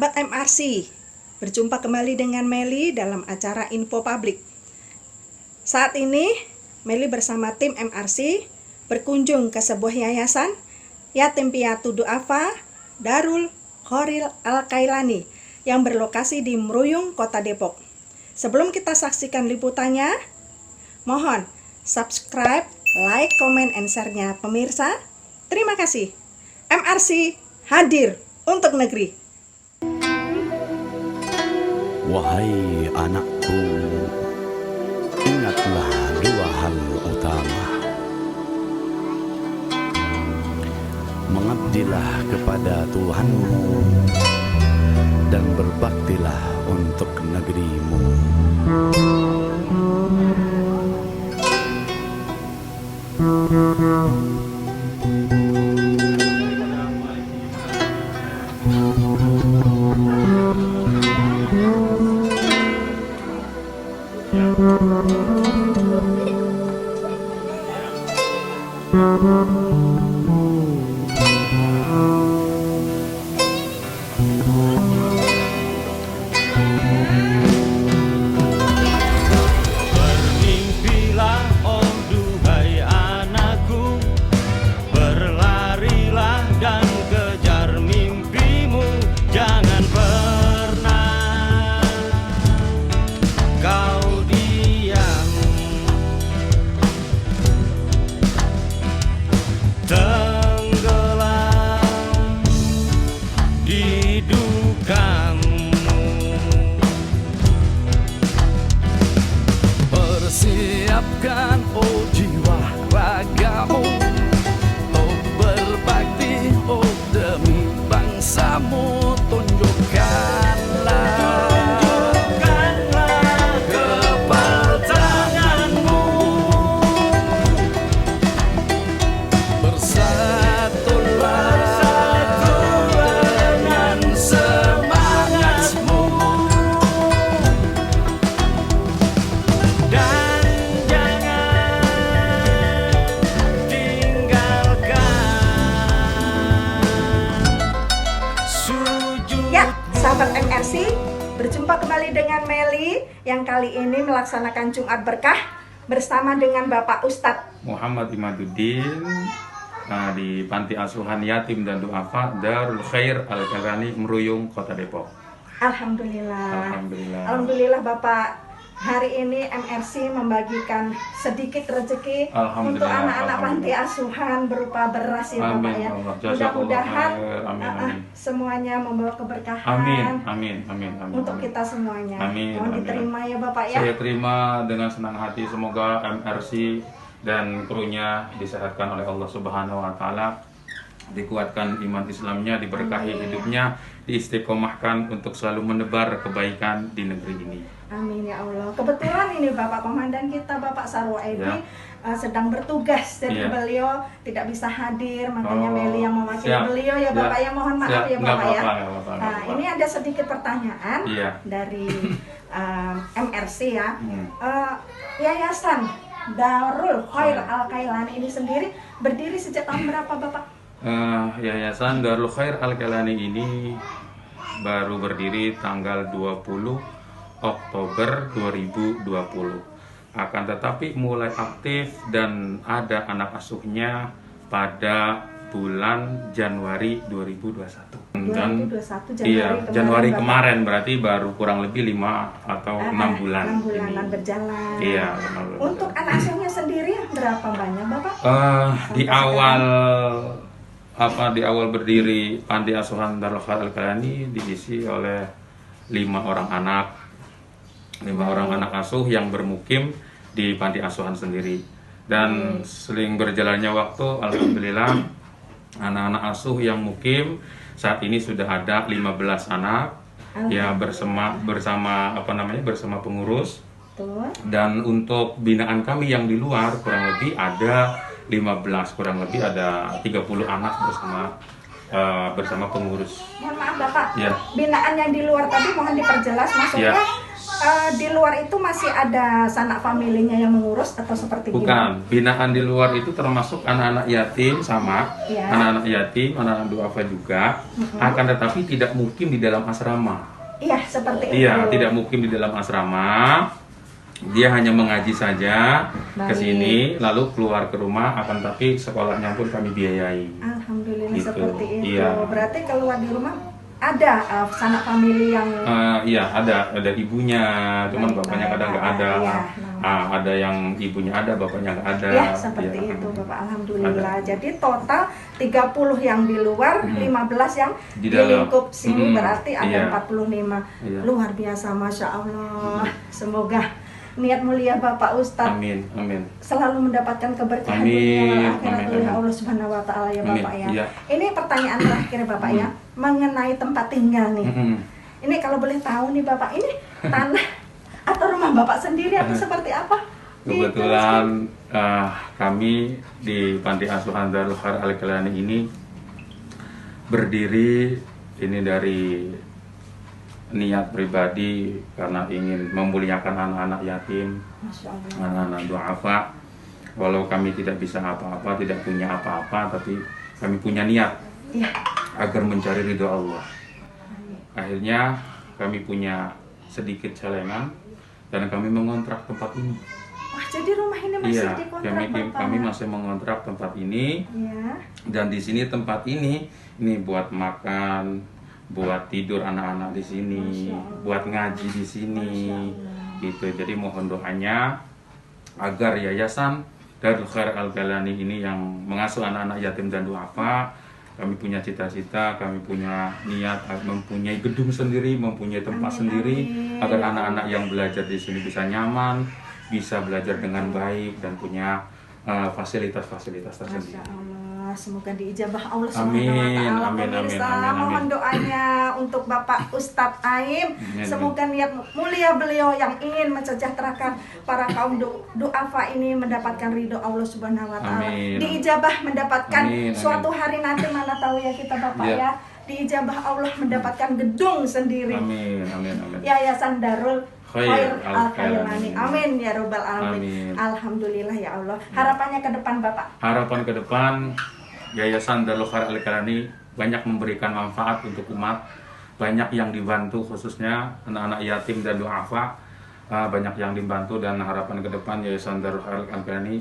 Sahabat MRC, berjumpa kembali dengan Meli dalam acara Info Publik. Saat ini, Meli bersama tim MRC berkunjung ke sebuah yayasan Yatim Piatu Du'afa Darul Khairil Al-Kailani yang berlokasi di Meruyung, Kota Depok. Sebelum kita saksikan liputannya, mohon subscribe, like, comment, and share-nya pemirsa. Terima kasih. MRC hadir untuk negeri. Wahai anakku, ingatlah dua hal utama. Mengabdilah kepada Tuhanmu dan berbaktilah untuk negerimu. Bermimpilah, oh duhai anakku, berlarilah dan kejar mimpimu. Jangan pernah kau diam, tenggelam di dukamu. Persiapkan oh jiwa ragamu, oh berbakti, oh demi bangsamu. Tunjukkanlah kepertanganmu, bersatulah dengan semangatmu. Dan jangan tinggalkan sujud. Ya, sahabat MRC, berjumpa kembali dengan Meli yang kali ini melaksanakan Jumat Berkah bersama dengan Bapak Ustadz Muhammad Imaduddin di Panti Asuhan Yatim dan Du'afa Darul Khair Al-Kailani Meruyung, Kota Depok. Alhamdulillah. Alhamdulillah. Alhamdulillah Bapak, hari ini MRC membagikan sedikit rezeki Alhamdulillah, untuk anak-anak panti alhamdulillah. asuhan berupa beras ya Amin, Bapak ya. Allah. Jazakallah Mudah-mudahan khair. Amin, amin. semuanya membawa keberkahan Amin, amin, amin, amin. untuk amin. kita semuanya. Amin, Mohon amin. diterima ya Bapak ya. Saya terima dengan senang hati, semoga MRC dan krunya disehatkan oleh Allah Subhanahu wa taala, dikuatkan iman Islamnya, diberkahi hidupnya, diistiqomahkan untuk selalu menebar kebaikan di negeri ini. Amin ya Allah. Kebetulan ini Bapak Komandan kita Bapak Sarwo Edi Ya. sedang bertugas, jadi Ya. beliau tidak bisa hadir, makanya Oh, Meli yang mewakili siap. beliau ya Bapak ya. Mohon maaf Siap. ya Nggak Bapak ya. apa-apa, nggak apa-apa, nggak Nah, apa-apa. ini ada sedikit pertanyaan Iya. dari MRC ya. Hmm. Yayasan Darul Khair Al-Kailani ini sendiri berdiri sejak tahun berapa Bapak? Yayasan Darul Khair Al-Kailani ini baru berdiri tanggal 20 Oktober 2020. Akan tetapi mulai aktif dan ada anak asuhnya pada bulan Januari 2021. 2021 Januari Iya, kemarin, Januari Bapak. kemarin, berarti baru kurang lebih 5 atau 6 bulan. 6 bulanan ini. berjalan. Iya, 6 bulan. Untuk anak asuhnya sendiri berapa banyak Bapak? Di awal berdiri Panti Asuhan Darul Khair Al-Kailani diisi oleh 5 orang anak, 5 orang anak asuh yang bermukim di Panti Asuhan sendiri. Dan sering berjalannya waktu, alhamdulillah anak-anak asuh yang mukim saat ini sudah ada 15 anak ya bersama pengurus. Betul. Dan untuk binaan kami yang di luar kurang lebih ada 15, kurang lebih ada 30 anak bersama pengurus. Mohon maaf Bapak, Ya. binaan yang di luar tadi mohon diperjelas maksudnya Ya. di luar itu masih ada sanak familinya yang mengurus atau seperti gimana? Bukan, binaan di luar itu termasuk anak-anak yatim sama, Iya. anak-anak yatim, anak-anak duafa juga, akan tetapi tidak mukim di dalam asrama. Iya, seperti itu. Iya, tidak mukim di dalam asrama. Dia hanya mengaji saja ke Baik. sini, lalu keluar ke rumah, akan tapi sekolahnya pun kami biayai. Alhamdulillah Gitu. seperti itu. Iya. Berarti keluar di rumah ada sanak famili yang Iya, ada ibunya, cuman Baik, bapaknya baik, kadang nggak ada. iya. Ada yang ibunya ada, bapaknya nggak ada. ya seperti Iya. itu Bapak. Alhamdulillah. Jadi total 30 yang di luar, 15 yang Di di dalam. lingkup sini, berarti ada Iya. 45. Iya. Luar biasa, Masya Allah. Semoga niat mulia Bapak Ustadz Amin, amin. selalu mendapatkan keberkahan Amin, dunia dan akhirat amin, oleh amin. Allah Subhanahu wa taala ya Amin, Bapak ya. iya. Ini pertanyaan terakhir Bapak ya, mengenai tempat tinggal nih. Mm-mm. Ini kalau boleh tahu nih Bapak, ini tanah atau rumah Bapak sendiri atau seperti apa? Kebetulan kami di Panti Asuhan Darul Khair Al-Kailani ini berdiri ini dari niat pribadi karena ingin memuliakan anak-anak yatim, Masya Allah. anak-anak duafa. Walau kami tidak bisa apa-apa, tidak punya apa-apa, tapi kami punya niat Iya. agar mencari ridho Allah. Akhirnya kami punya sedikit celengan dan kami mengontrak tempat ini. Wah, jadi rumah ini masih Iya, dikontrak Bapak? kami masih mengontrak tempat ini Iya. dan di sini tempat ini buat makan, buat tidur anak-anak di sini, Masya Allah. buat ngaji di sini, Masya Allah. gitu. Jadi mohon doanya agar yayasan Darul Khair Al-Kailani ini yang mengasuh anak-anak yatim dan duafa, kami punya cita-cita, kami punya niat mempunyai gedung sendiri, mempunyai tempat Amin, sendiri, amin. agar anak-anak yang belajar di sini bisa nyaman, bisa belajar dengan baik dan punya fasilitas-fasilitas Masya tersendiri. Allah, semoga diijabah Allah Amin, Subhanahu wa taala. amin, Pemirsa, amin, amin, mohon amin. doanya untuk Bapak Ustadz Aim. Amin. Semoga niat mulia beliau yang ingin mensejahterakan para kaum duafa ini mendapatkan ridho Allah Subhanahu wa taala. Amin. Diijabah mendapatkan Amin, amin. suatu hari nanti, mana tahu ya kita Bapak Ya. ya. Diijabah Allah mendapatkan gedung sendiri. Amin, amin, amin. Yayasan Darul Khair Khair Al-Kailani. Amin ya Rabbal Alamin. Amin. Alhamdulillah ya Allah. Harapannya ke depan Bapak. Harapan ke depan Yayasan Darul Khair Al-Kailani banyak memberikan manfaat untuk umat, banyak yang dibantu khususnya anak-anak yatim dan duafa, banyak yang dibantu, dan harapan ke depan Yayasan Darul Khair Al-Kailani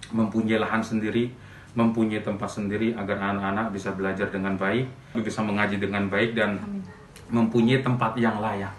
mempunyai lahan sendiri, mempunyai tempat sendiri agar anak-anak bisa belajar dengan baik, bisa mengaji dengan baik dan mempunyai tempat yang layak.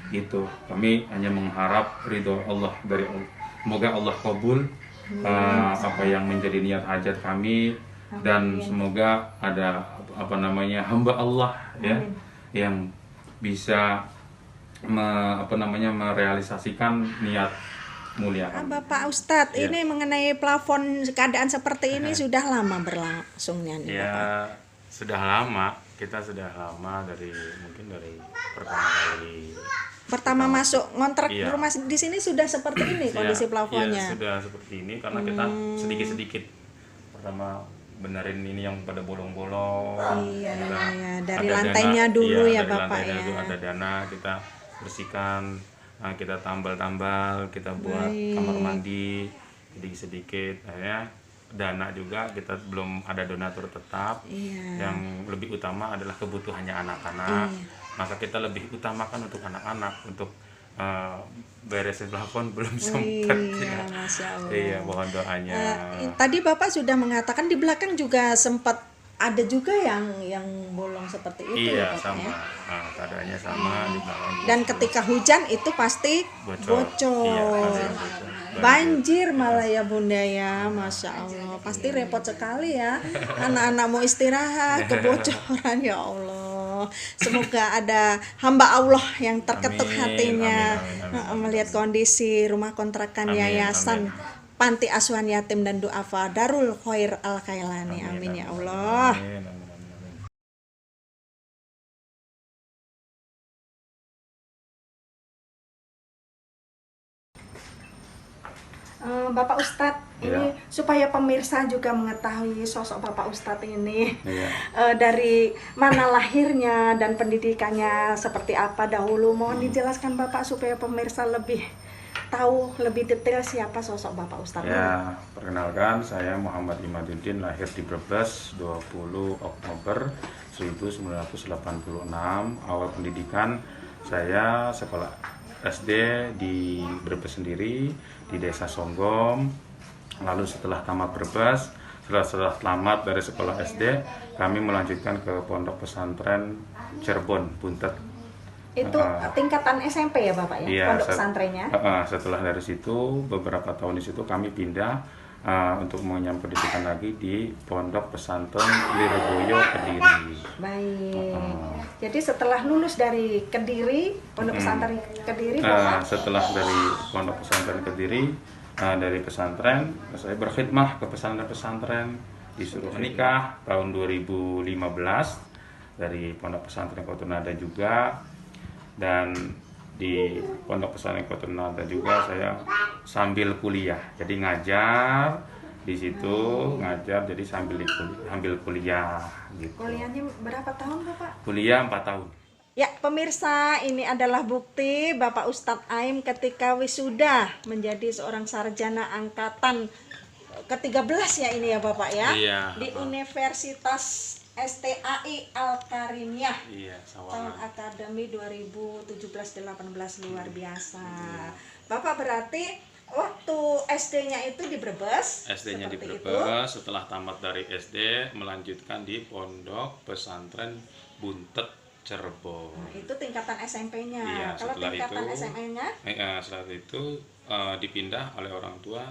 Gitu. Kami hanya mengharap ridho Allah dari Allah. Semoga Allah kabul apa yang menjadi niat hajat kami, dan semoga ada hamba Allah ya yang bisa merealisasikan niat mulia kami. Bapak Ustadz, Ya. ini mengenai plafon keadaan seperti ini sudah lama berlangsungnya nih Bapak. Ya, sudah lama. Kita sudah lama mungkin dari pertama kali Pertama masuk ngontrak Iya. rumah di sini sudah seperti ini kondisi Iya, plafonnya. iya, sudah seperti ini karena kita sedikit-sedikit pertama benerin ini yang pada bolong-bolong. Iya, Kita iya. Dari ada lantainya dulu ya, dari Bapak, lantainya ya. dulu ada dana, kita bersihkan, kita tambal-tambal, kita buat Baik. kamar mandi sedikit-sedikit. Akhirnya dana juga kita belum ada donatur tetap. Iya. Yang lebih utama adalah kebutuhannya anak-anak. Iya. Maka kita lebih utamakan untuk anak-anak, untuk beresin plafon belum sempat. Iya, Masya Allah. Iya, mohon doanya. Tadi Bapak sudah mengatakan di belakang juga sempat ada juga yang bolong seperti itu Iya, ya, Bapak, sama. ya? Keadaannya sama di belakang. Dan ketika hujan itu pasti Bocor. bocor. Iya, pasti bocor. Banjir malah ya Bunda ya, Masya Allah. Pasti repot sekali ya. Anak-anak mau istirahat, kebocoran ya Allah. Semoga ada hamba Allah yang terketuk Amin, hatinya amin, amin. melihat kondisi rumah kontrakan Amin, yayasan amin. Panti Asuhan Yatim dan Duafa Darul Khair Al-Kailani. Amin ya Allah. Amin, amin, amin, amin. Bapak Ustadz, Ini supaya pemirsa juga mengetahui sosok Bapak Ustadz ini. Iya. Dari mana lahirnya dan pendidikannya seperti apa dahulu. Mohon dijelaskan Bapak supaya pemirsa lebih tahu lebih detail siapa sosok Bapak Ustadz ini. Ya, perkenalkan saya Muhammad Imaduddin, lahir di Brebes 20 Oktober 1986. Awal pendidikan saya sekolah SD di Brebes sendiri, di Desa Songgom. Lalu setelah tamat Brebes, setelah tamat dari sekolah SD, kami melanjutkan ke Pondok Pesantren Cirebon, Buntet. Itu tingkatan SMP ya Bapak ya, Iya, pondok pesantrennya? Setelah dari situ, beberapa tahun di situ kami pindah untuk mengenyam pendidikan lagi di Pondok Pesantren Lirboyo, Kediri. Baik. Jadi setelah lulus dari Kediri, Pondok Pesantren Kediri, Bapak? Setelah dari Pondok Pesantren Kediri, dari pesantren, saya berkhidmah ke pesantren-pesantren, disuruh menikah tahun 2015 dari Pondok Pesantren Kotunada juga, dan di Pondok Pesantren Kotunada juga saya sambil kuliah, jadi ngajar di situ, ngajar jadi sambil kuliah gitu. Kuliahnya berapa tahun Bapak? Kuliah 4 tahun. Ya pemirsa, ini adalah bukti Bapak Ustadz Aim ketika wisuda menjadi seorang sarjana angkatan ke-13 ya ini ya Bapak ya. Iya. Di Universitas STAI Al-Karimiyah. Iya, Tahun Sawangan. akademi 2017-18 luar biasa. Bapak berarti waktu SD-nya itu di Brebes. SD-nya di seperti Brebes, setelah tamat dari SD melanjutkan di Pondok Pesantren Buntet, Cirebon. Nah, itu tingkatan SMP-nya. Iya, Kalau setelah tingkatan itu, SMA-nya? Setelah itu dipindah oleh orang tua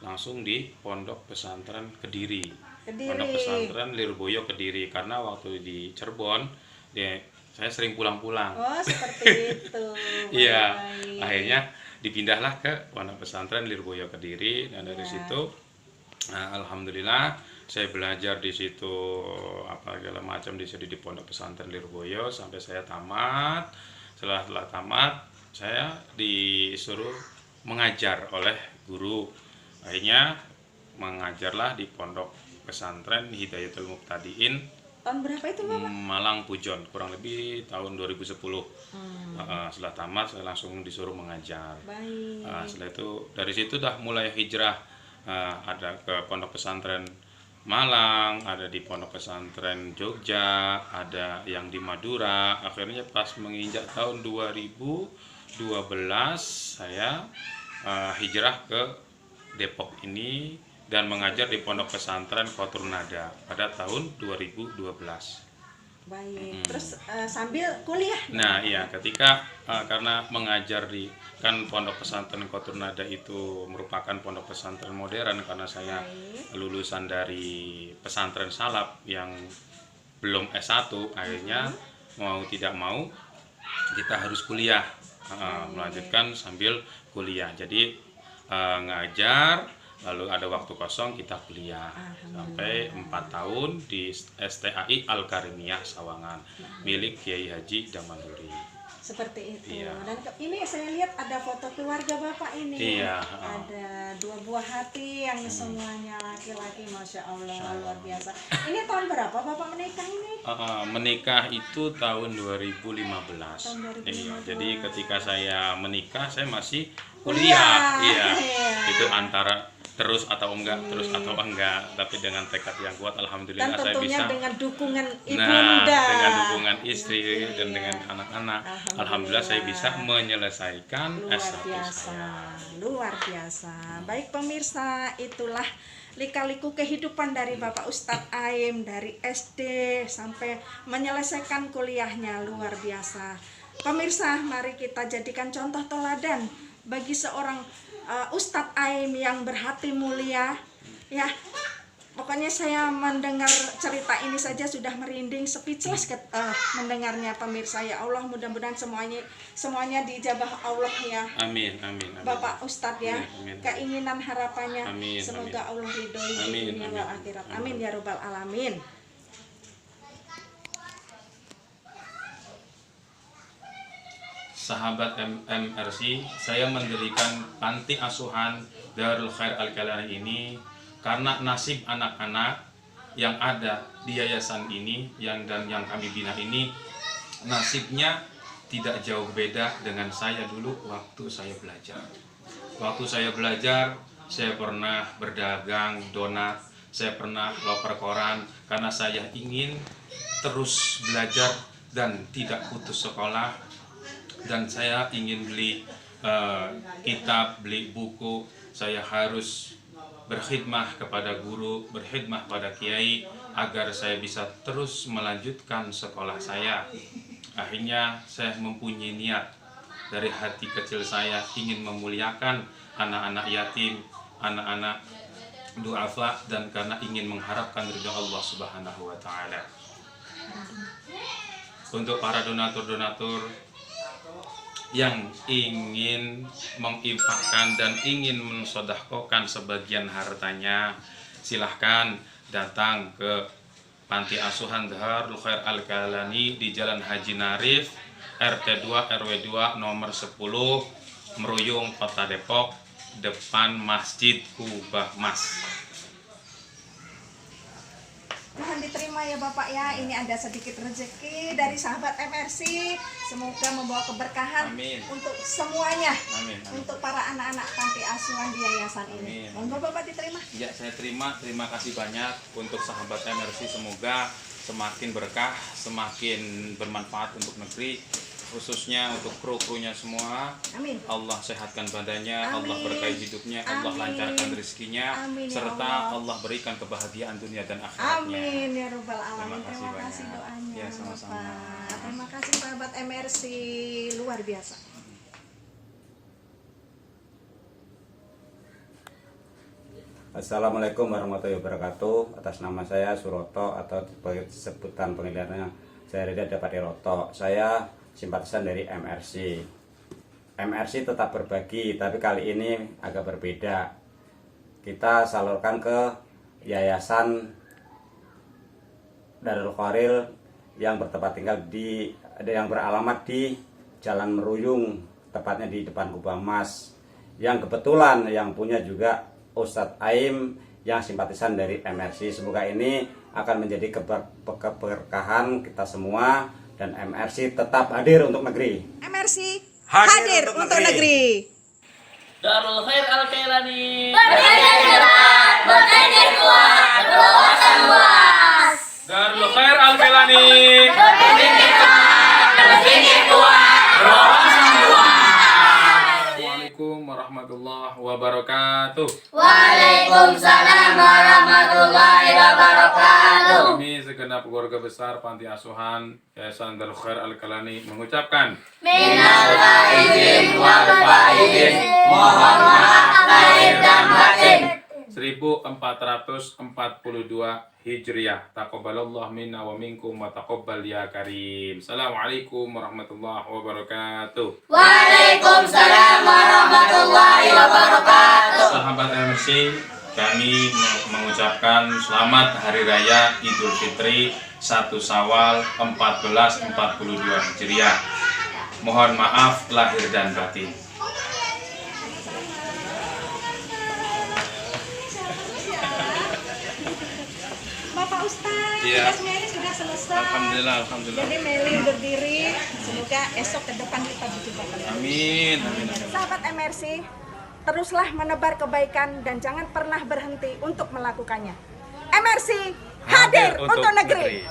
langsung di Pondok Pesantren Kediri. Pondok Pesantren Lirboyo Kediri, karena waktu di Cirebon saya sering pulang-pulang. Oh, seperti itu. Iya, Baik. akhirnya dipindahlah ke Pondok Pesantren Lirboyo Kediri, dan dari situ alhamdulillah saya belajar di situ apa segala macam di Pondok Pesantren Lirboyo sampai saya tamat. Setelah tamat, saya disuruh mengajar oleh guru. Akhirnya mengajarlah di Pondok Pesantren Hidayatul Muqtadiin, Tahun berapa itu Bapak? Malang Pujon, kurang lebih tahun 2010. Setelah tamat saya langsung disuruh mengajar. Baik. Setelah itu dari situ dah mulai hijrah, ada ke Pondok Pesantren Malang, ada di Pondok Pesantren Jogja, ada yang di Madura. Akhirnya pas menginjak tahun 2012 saya hijrah ke Depok ini dan mengajar di Pondok Pesantren Koturnada pada tahun 2012. Baik. Terus sambil kuliah. Nah, iya, ketika karena mengajar di kan Pondok Pesantren Koturnada itu merupakan pondok pesantren modern, karena saya lulusan dari pesantren salaf yang belum S1, akhirnya mau tidak mau kita harus kuliah, melanjutkan sambil kuliah. Jadi ngajar, lalu ada waktu kosong kita kuliah sampai 4 tahun di STAI Al-Karimiyah Sawangan milik Kiai Haji Damanduri. Seperti itu. Iya. Dan ini saya lihat ada foto keluarga Bapak ini. Iya. Ada 2 buah hati yang semuanya laki-laki, Masya Allah, luar biasa. Ini tahun berapa Bapak menikah ini? Menikah itu tahun 2015. Tahun 2015. Iya, jadi ketika saya menikah saya masih kuliah. Iya. Itu antara terus atau enggak, tapi dengan tekad yang kuat Dan alhamdulillah saya tentunya bisa. dengan dukungan ibunda. Nah, dengan dukungan istri dan dengan anak-anak, alhamdulillah saya bisa menyelesaikan Luar S1 biasa, saya. luar biasa. Baik pemirsa, itulah lika-liku kehidupan dari Bapak Ustadz Aim dari SD sampai menyelesaikan kuliahnya, luar biasa. Pemirsa, mari kita jadikan contoh teladan bagi seorang Ustadz Aim yang berhati mulia. Ya, pokoknya saya mendengar cerita ini saja sudah merinding, speechless mendengarnya pemirsa. Ya Allah, mudah-mudahan semuanya dijabah Allah ya. Amin, amin, amin. Bapak Ustadz ya, Amin, amin. keinginan harapannya Amin, semoga Allah ridhoi di Amin, dunia amin. wal akhirat. Amin ya robbal alamin. sahabat MRC, saya mendirikan panti asuhan Darul Khair Al-Kailani ini karena nasib anak-anak yang ada di yayasan ini yang kami bina ini nasibnya tidak jauh beda dengan saya dulu waktu saya belajar. Waktu saya belajar, saya pernah berdagang donat, saya pernah loper koran karena saya ingin terus belajar dan tidak putus sekolah, dan saya ingin beli kitab, beli buku. Saya harus berkhidmah kepada guru, berkhidmah pada kiai agar saya bisa terus melanjutkan sekolah saya. Akhirnya saya mempunyai niat dari hati kecil saya ingin memuliakan anak-anak yatim, anak-anak duafa, dan karena ingin mengharapkan ridha Allah Subhanahu wa taala. Untuk para donatur-donatur yang ingin menginfakkan dan ingin mensedekahkan sebagian hartanya, silahkan datang ke Panti Asuhan Darul Khair Al-Kailani di Jalan Haji Narif, RT 2 RW 2 nomor 10, Meruyung, Kota Depok, depan Masjid Kubah Mas. Mohon diterima ya Bapak ya, ini ada sedikit rezeki dari sahabat MRC. Semoga membawa keberkahan Amin. untuk semuanya, Amin. untuk para anak-anak panti asuhan di yayasan ini. Amin. Monggo Bapak diterima. Ya, saya terima kasih banyak untuk sahabat MRC. Semoga semakin berkah, semakin bermanfaat untuk negeri, khususnya untuk kru-krunya semua. Amin. Allah sehatkan badannya, Amin. Allah berkahi hidupnya, Allah Amin. lancarkan rezekinya, Amin, ya serta Allah. Allah berikan kebahagiaan dunia dan akhiratnya. Amin ya Rabbal Alamin. Terima kasih Terima kasih banyak. doanya Ya, sama-sama. Bapak. Terima kasih sahabat MRC, luar biasa. Assalamualaikum warahmatullahi wabarakatuh. Atas nama saya Suroto atau sebutan panggilannya saya Rida Dapati Roto. Saya simpatisan dari MRC. MRC tetap berbagi, tapi kali ini agak berbeda. Kita salurkan ke Yayasan Darul Khair yang bertempat tinggal yang beralamat di Jalan Meruyung, tepatnya di depan Kubah Mas. Yang kebetulan yang punya juga Ustadz Aim yang simpatisan dari MRC. Semoga ini akan menjadi keberkahan kita semua dan MRC tetap hadir untuk negeri. MRC hadir untuk negeri. Darul Khair Al-Kailani. Darul Khair Al-Kailani. Assalamualaikum warahmatullahi wabarakatuh. Waalaikumsalam warahmatullahi wabarakatuh. Kami segenap keluarga besar Panti Asuhan Yayasan Darul Khair Al-Kailani mengucapkan Minal aidin wal faizin, mohon maaf lahir dan batin. 1442 Hijriah. Taqabbalallah minna wa minkum wa taqabbal ya karim. Assalamualaikum warahmatullahi wabarakatuh. Waalaikumsalam warahmatullahi wabarakatuh. Sahabat MRC, kami mengucapkan selamat Hari Raya Idul Fitri 1 Syawal 1442 Hijriah. Mohon maaf lahir dan batin. Bapak Ustadz, Iya. tugas Meli sudah selesai. Alhamdulillah, alhamdulillah. Jadi Meli berdiri, semoga esok ke depan kita berjumpa kembali. Amin, amin, amin. Sahabat MRC, teruslah menebar kebaikan dan jangan pernah berhenti untuk melakukannya. MRC hadir untuk negeri.